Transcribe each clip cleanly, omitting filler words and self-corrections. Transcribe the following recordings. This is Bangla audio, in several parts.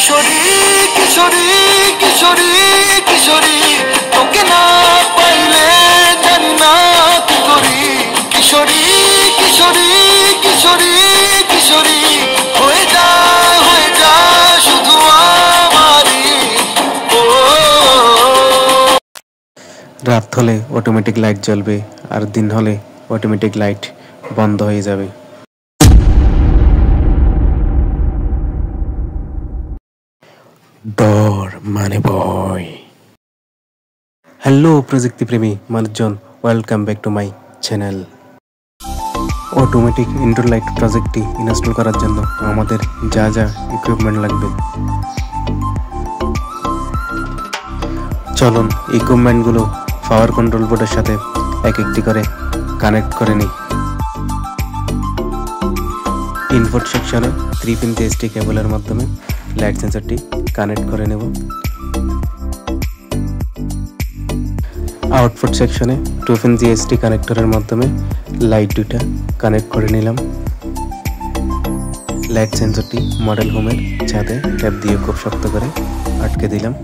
কিশোরী কিশোরী কিশোরী কিশোরী তোকে না পাইলে জানি না কি করি কিশোরী কিশোরী কিশোরী কিশোরী হয়ে যা শুধু আমারই ও রাত হলে অটোমেটিক লাইট জ্বলবে আর দিন হলে অটোমেটিক লাইট বন্ধ হয়ে যাবে। ডর মানে ভয়। হ্যালো প্রযুক্তিপ্রেমী মানুষজন, welcome back to my channel. Automatic indoor light প্রজেক্টটি ইনস্টল করার জন্য আমাদের যা যা ইকুইপমেন্ট লাগবে চলুন ইকুইপমেন্টগুলো পাওয়ার কন্ট্রোল বোর্ডের সাথে এক একটি করে কানেক্ট করে নিই। ইনপুট সেকশনে 3 পিন TST কেবলের মাধ্যমে লাইট সেন্সরটি কানেক্ট করে নেব। আউটপুট সেকশনে 2 পিন TST কানেক্টরের মাধ্যমে লাইট দুটা কানেক্ট করে নিলাম। লাইট সেন্সরটি মডেল হোমের ছাদে ট্যাপ দিয়ে খুব শক্ত করে আটকে দিলাম।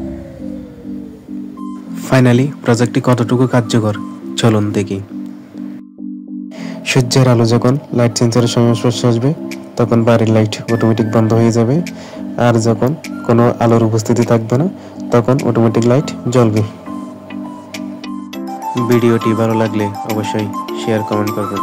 ফাইনালি প্রজেক্টটি কতটুকু কার্যকর চলুন দেখি। সূর্যের আলো যখন লাইট সেন্সরের সংস্পর্শে আসবে তখন বাড়ির লাইট অটোমেটিক বন্ধ হয়ে যাবে, আর যখন কোনো আলোর উপস্থিতি থাকবে না তখন অটোমেটিক লাইট জ্বলবে। ভিডিওটি ভালো লাগলে অবশ্যই শেয়ার কমেন্ট করবেন।